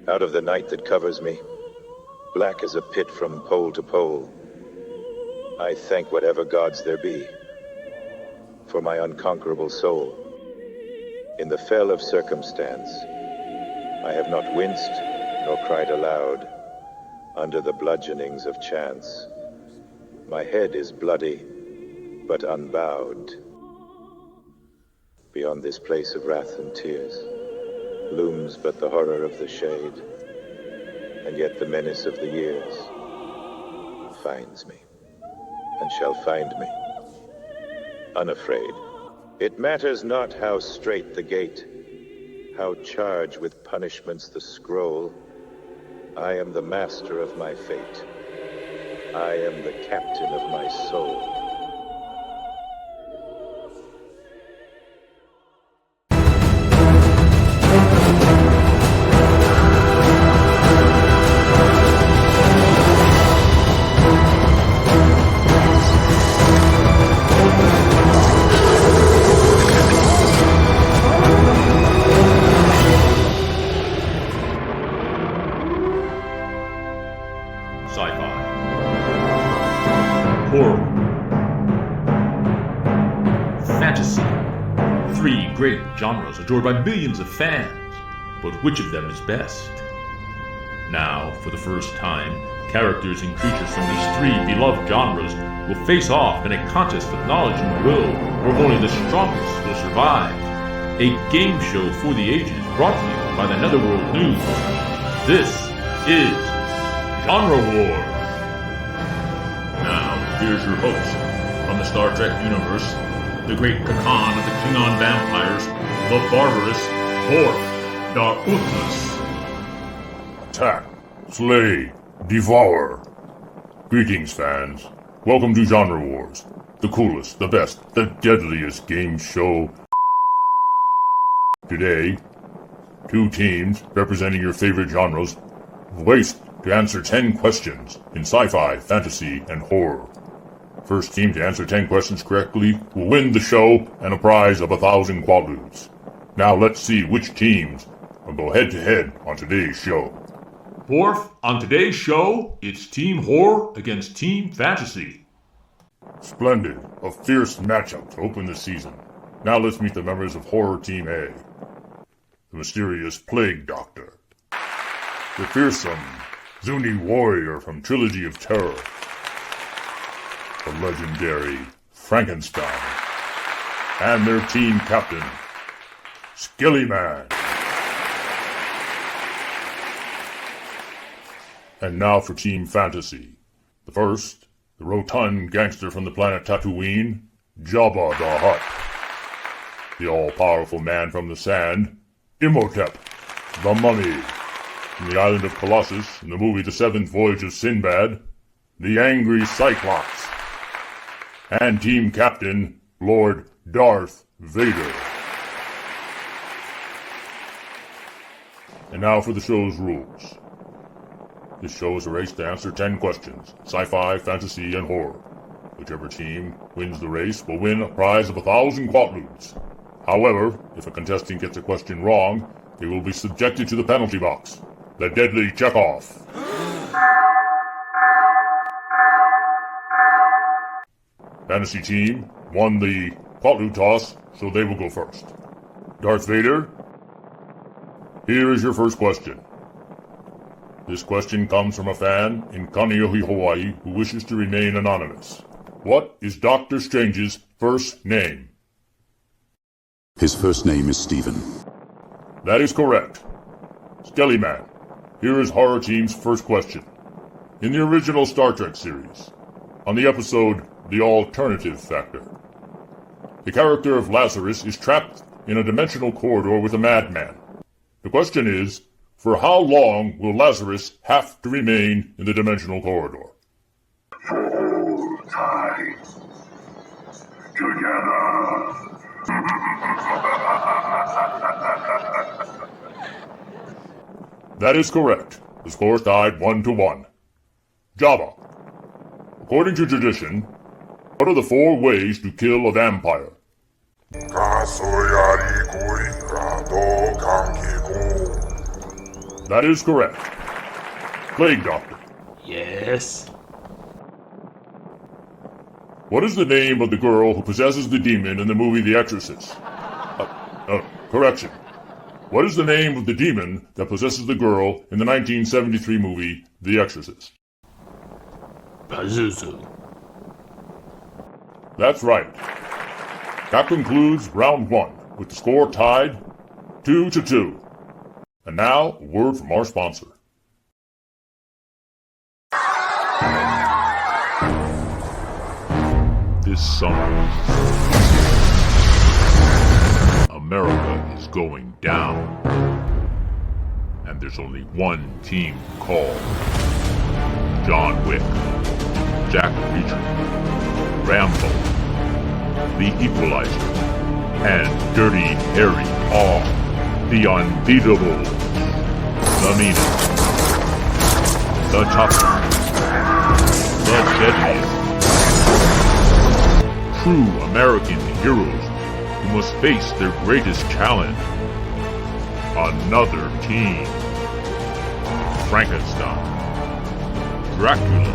Out of the night that covers me, black as a pit from pole to pole, I thank whatever gods there be for my unconquerable soul. In the fell of circumstance, I have not winced nor cried aloud under the bludgeonings of chance. My head is bloody, but unbowed. Beyond this place of wrath and tears looms but the horror of the shade, and yet the menace of the years finds me, and shall find me, unafraid. It matters not how strait the gate, how charged with punishments the scroll. I am the master of my fate. I am the captain of my soul. Great genres adored by millions of fans, but which of them is best? Now, for the first time, characters and creatures from these three beloved genres will face off in a contest of knowledge and will, where only the strongest will survive. A game show for the ages brought to you by the Netherworld News. This is Genre Wars. Now, here's your host from the Star Trek universe, the great Kakan of the Klingon vampires, the barbarous Darth. Attack, slay, devour. Greetings, fans. Welcome to Genre Wars, the coolest, the best, the deadliest game show. Today, two teams representing your favorite genres raced to answer 10 questions in sci-fi, fantasy, and horror. First team to answer 10 questions correctly will win the show and a prize of 1,000 quadlutes. Now let's see which teams will go head-to-head on today's show. Worf, on today's show, it's Team Horror against Team Fantasy. Splendid. A fierce matchup to open the season. Now let's meet the members of Horror Team A. The mysterious Plague Doctor. The fearsome Zuni Warrior from Trilogy of Terror. The legendary Frankenstein, and their team captain, Skellyman. And now for Team Fantasy. The first, the rotund gangster from the planet Tatooine, Jabba the Hutt. The all-powerful man from the sand, Imhotep, the Mummy. From the island of Colossus, in the movie The Seventh Voyage of Sinbad, the angry Cyclops. And team captain, Lord Darth Vader. And now for the show's rules. This show is a race to answer 10 questions, sci-fi, fantasy, and horror. Whichever team wins the race will win a prize of 1,000 quadlutes. However, if a contestant gets a question wrong, they will be subjected to the penalty box, the deadly check-off. Fantasy team won the quadloot toss, so they will go first. Darth Vader, here is your first question. This question comes from a fan in Kaneohe, Hawaii, who wishes to remain anonymous. What is Doctor Strange's first name? His first name is Stephen. That is correct. Skellyman, here is Horror Team's first question. In the original Star Trek series, on the episode The Alternative Factor, the character of Lazarus is trapped in a dimensional corridor with a madman. The question is, for how long will Lazarus have to remain in the dimensional corridor? Full time. Together. That is correct. The score is tied 1-1. Java. According to tradition, what are the 4 ways to kill a vampire? That is correct. Plague Doctor. Yes. What is the name of the girl who possesses the demon in the movie The Exorcist? Correction. What is the name of the demon that possesses the girl in the 1973 movie The Exorcist? Pazuzu. That's right. That concludes round 1, with the score tied 2-2. And now, a word from our sponsor. This summer, America is going down. And there's only one team called John Wick, Jack Reacher, Rambo, The Equalizer, and Dirty Harry are the unbeatable, the meanest, the toughest, the deadliest. True American heroes who must face their greatest challenge. Another team. Frankenstein, Dracula,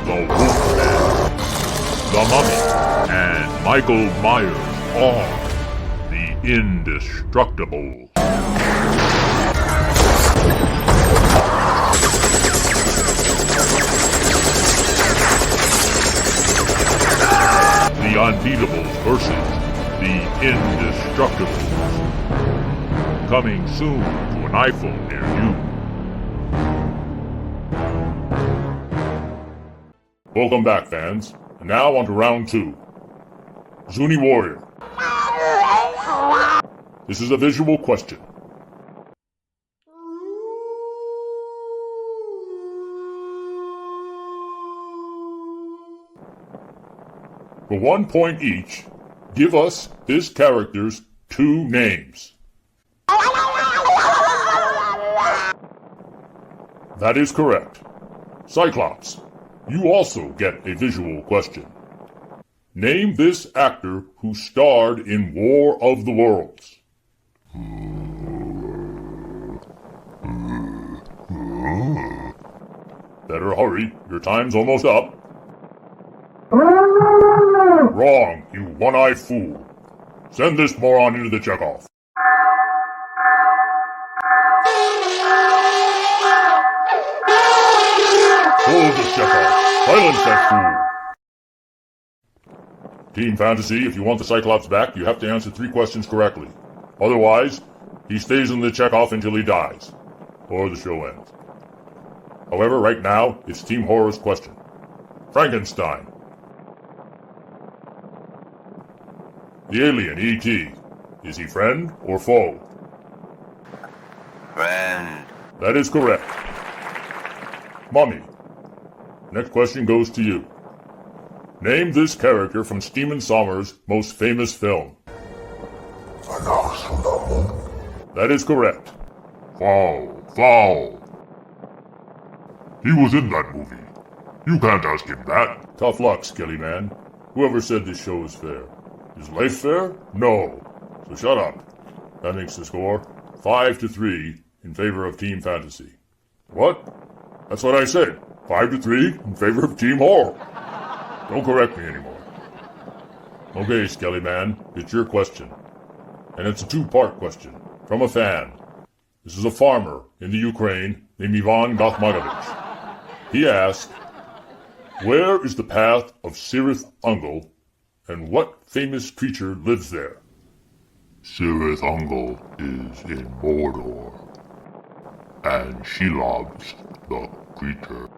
the Wolfman, the Mummy, and Michael Myers are the Indestructibles. The Unbeatables versus the Indestructibles. Coming soon to an iPhone near you. Welcome back, fans. And now on to round 2. Zuni Warrior. This is a visual question. For 1 point each, give us this character's 2 names. That is correct. Cyclops, you also get a visual question. Name this actor who starred in War of the Worlds. Better hurry, your time's almost up. Wrong, you one-eyed fool. Send this moron into the checkoff. Hold the checkoff. Silence that fool. Team Fantasy, if you want the Cyclops back, you have to answer 3 questions correctly. Otherwise, he stays in the checkoff until he dies. Or the show ends. However, right now, it's Team Horror's question. Frankenstein. The alien, E.T. Is he friend or foe? Friend. That is correct. Mummy. Next question goes to you. Name this character from Steven Sommers' most famous film. That is correct. Foul. He was in that movie. You can't ask him that. Tough luck, Skelly Man. Whoever said this show is fair. Is life fair? No. So shut up. That makes the score 5-3 in favor of Team Fantasy. What? That's what I said. 5-3 in favor of Team Horror. Don't correct me anymore. Okay, Skelly Man, it's your question. And it's a 2-part question, from a fan. This is a farmer in the Ukraine named Ivan Gothmanovich. He asked, where is the path of Cirith Ungol, and what famous creature lives there? Cirith Ungol is in Mordor, and she loves the creature.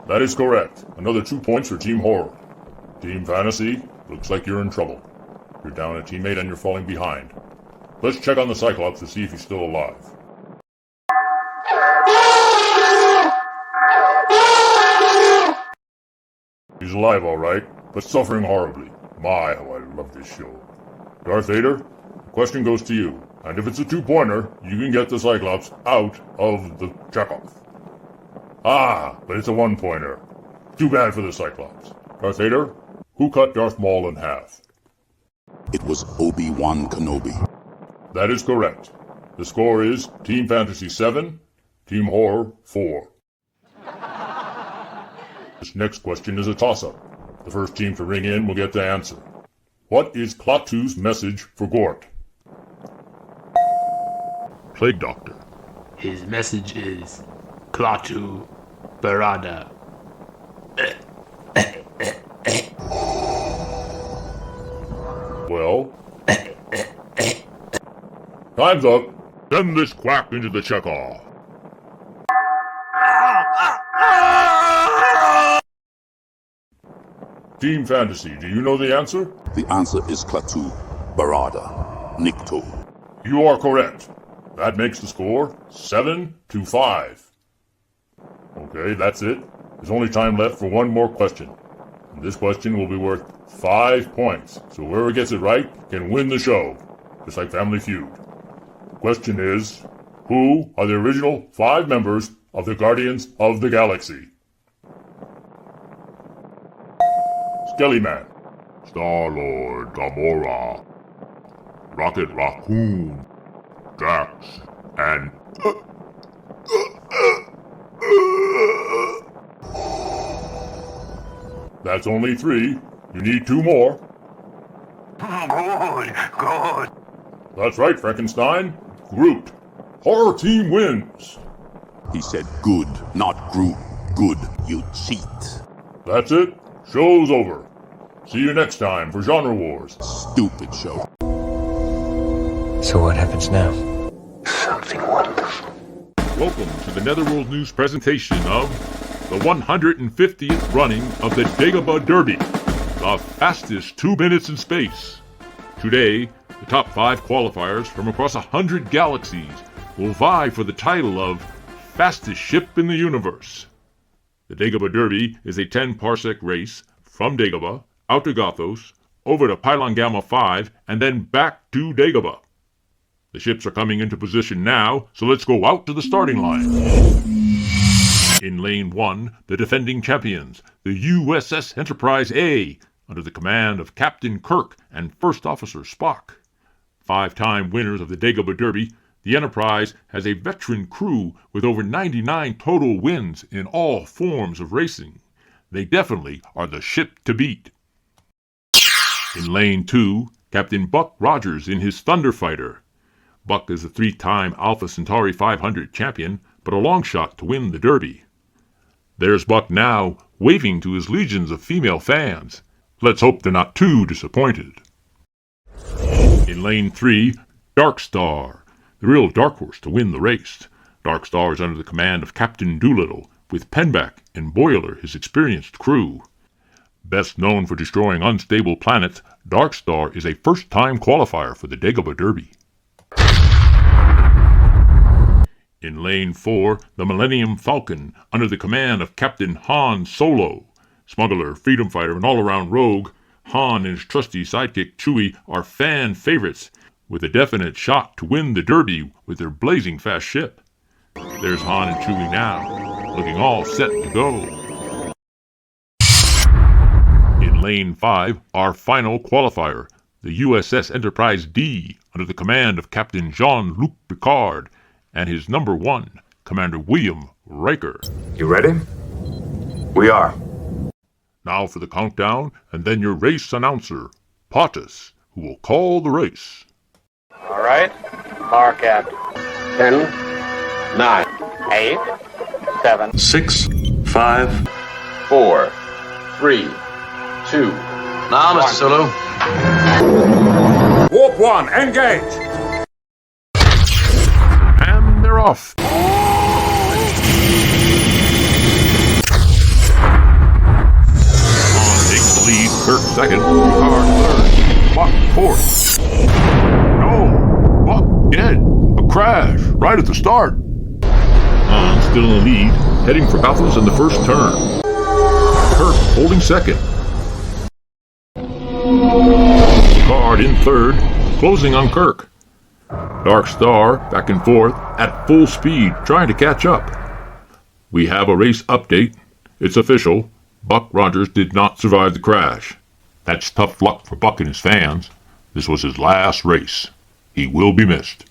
That is correct. Another 2 points for Team Horror. Team Fantasy, looks like you're in trouble. You're down a teammate and you're falling behind. Let's check on the Cyclops to see if he's still alive. He's alive, all right, but suffering horribly. My, how I love this show. Darth Vader, the question goes to you. And if it's a 2-pointer, you can get the Cyclops out of the checkoff. Ah, but it's a 1-pointer. Too bad for the Cyclops. Darth Vader, who cut Darth Maul in half? It was Obi-Wan Kenobi. That is correct. The score is Team Fantasy 7, Team Horror 4. This next question is a toss-up. The first team to ring in will get the answer. What is Klaatu's message for Gort? Plague Doctor. His message is Klaatu Barada. Well? Time's up. Send this quack into the Chekhov. Team Fantasy, do you know the answer? The answer is Klaatu Barada Nikto. You are correct. That makes the score 7-5. Okay, that's it. There's only time left for one more question. And this question will be worth 5 points, so whoever gets it right can win the show, just like Family Feud. The question is, who are the original 5 members of the Guardians of the Galaxy? Skellyman. Star-Lord, Gamora, Rocket Raccoon, Drax, and... That's only 3. You need 2 more. Good. That's right, Frankenstein. Groot. Horror team wins. He said good, not Groot. Good, you cheat. That's it. Show's over. See you next time for Genre Wars. Stupid show. So what happens now? Something wonderful. Welcome to the Netherworld News presentation of the 150th running of the Dagobah Derby, the fastest 2 minutes in space. Today, the top 5 qualifiers from across 100 galaxies will vie for the title of fastest ship in the universe. The Dagobah Derby is a 10-parsec race from Dagobah, out to Gothos, over to Pylon Gamma 5, and then back to Dagobah. The ships are coming into position now, so let's go out to the starting line. In Lane 1, the defending champions, the USS Enterprise A, under the command of Captain Kirk and First Officer Spock. 5-time winners of the Dagobah Derby, the Enterprise has a veteran crew with over 99 total wins in all forms of racing. They definitely are the ship to beat. In Lane 2, Captain Buck Rogers in his Thunderfighter. Buck is a 3-time Alpha Centauri 500 champion, but a long shot to win the Derby. There's Buck now, waving to his legions of female fans. Let's hope they're not too disappointed. In Lane 3, Dark Star, the real dark horse to win the race. Dark Star is under the command of Captain Doolittle, with Penback and Boiler his experienced crew. Best known for destroying unstable planets, Dark Star is a first-time qualifier for the Dagobah Derby. In Lane 4, the Millennium Falcon, under the command of Captain Han Solo. Smuggler, freedom fighter, and all-around rogue, Han and his trusty sidekick Chewie are fan favorites, with a definite shot to win the Derby with their blazing fast ship. There's Han and Chewie now, looking all set to go. In Lane 5, our final qualifier, the USS Enterprise D, under the command of Captain Jean-Luc Picard, and his number 1, Commander William Riker. You ready? We are. Now for the countdown, and then your race announcer, Potus, who will call the race. All right. Power cap. 10, 9, 8, 7, 6, 5, 4, 3, 2. Now, Mr. Sulu. Warp 1, engage! And they're off. Han takes the lead, Kirk second, Picard third, Spock fourth. No! Spock dead! A crash, right at the start. Han still in the lead, heading for Gothos in the first turn. Kirk holding second. Picard in third, closing on Kirk. Dark Star back and forth at full speed, trying to catch up. We have a race update. It's official. Buck Rogers did not survive the crash. That's tough luck for Buck and his fans. This was his last race. He will be missed.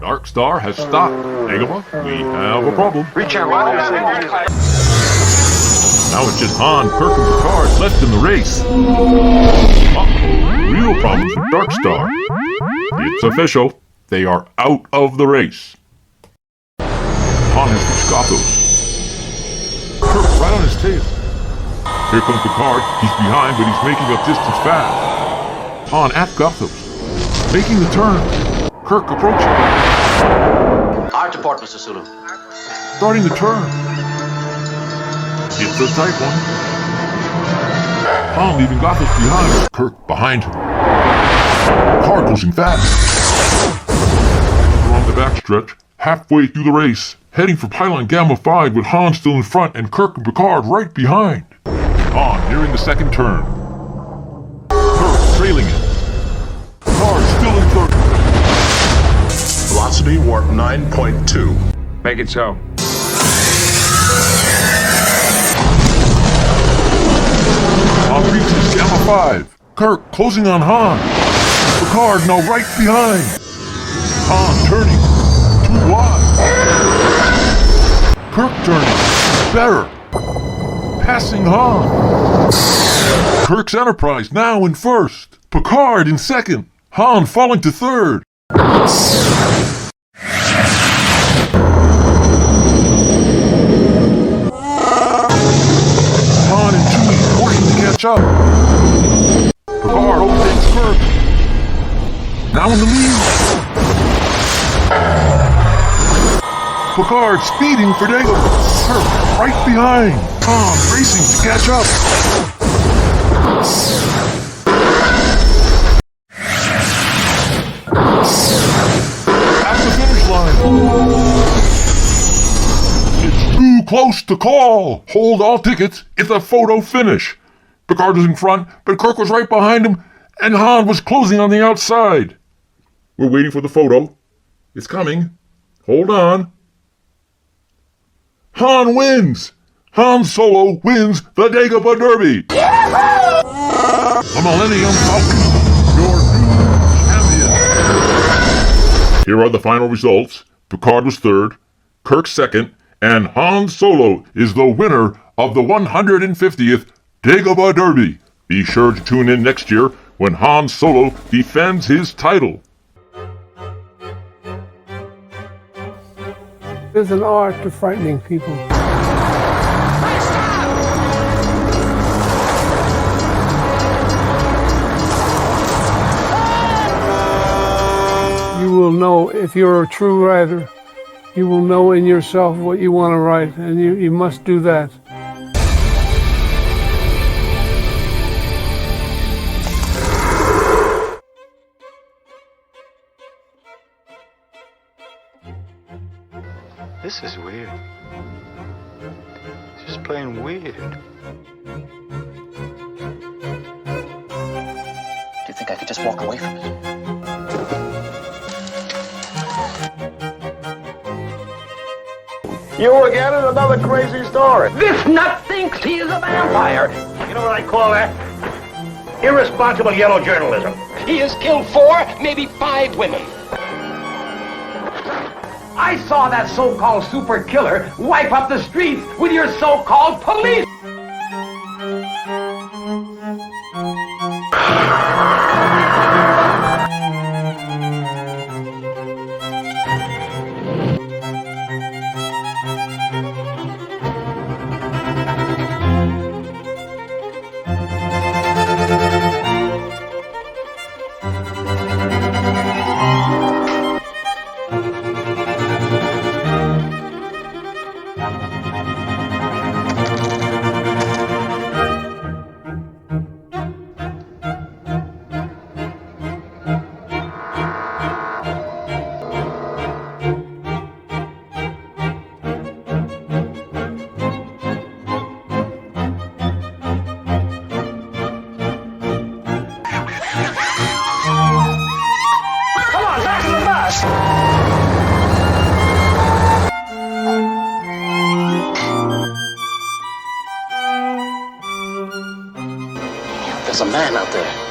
Dark Star has stopped. Dagobah, we have a problem. Reach out, Riley. Now it's just Han, Kirk, and Picard left in the race. Real problems with Dark Star. It's official. They are out of the race. Han has reached Gothos. Kirk right on his tail. Here comes Picard. He's behind, but he's making up distance fast. Han at Gothos. Making the turn. Kirk approaching. Hard to port, Mr. Sulu. Starting the turn. It's a tight one. Han leaving Gothos behind. Kirk behind him. Car closing fast. We're on the backstretch, halfway through the race, heading for Pylon Gamma 5 with Han still in front and Kirk and Picard right behind. Han nearing the second turn. Kirk trailing it. Picard still in third. Velocity warp 9.2. Make it so. Han reaches Gamma 5. Kirk closing on Han. Picard now right behind. Han turning. Too wide. Kirk turning. Better. Passing Han. Kirk's Enterprise now in first. Picard in second. Han falling to third. Han and Chewie working to catch up. Picard overtakes Kirk. Now in the lead. Picard speeding for Dagobah. Kirk right behind. Han racing to catch up. At the finish line. It's too close to call. Hold all tickets. It's a photo finish. Picard was in front, but Kirk was right behind him, and Han was closing on the outside. We're waiting for the photo. It's coming. Hold on. Han wins! Han Solo wins the Dagobah Derby! The Millennium Falcon, your new champion! Here are the final results. Picard was third, Kirk second, and Han Solo is the winner of the 150th Dagobah Derby. Be sure to tune in next year when Han Solo defends his title. There's an art to frightening people. You will know if you're a true writer. You will know in yourself what you want to write, and you must do that. This is weird. It's just plain weird. Do you think I could just walk away from it? You again in another crazy story. This nut thinks he is a vampire. You know what I call that? Irresponsible yellow journalism. He has killed 4, maybe 5 women. I saw that so-called super killer wipe up the streets with your so-called police. man out there.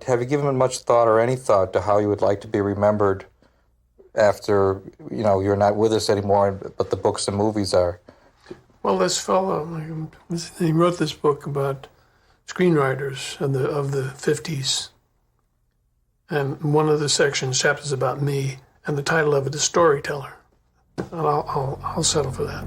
Have you given much thought or any thought to how you would like to be remembered after, you're not with us anymore, but the books and movies are? Well, this fellow, he wrote this book about screenwriters of the 50s. And one of the sections, chapters about me, and the title of it is Storyteller. And I'll settle for that.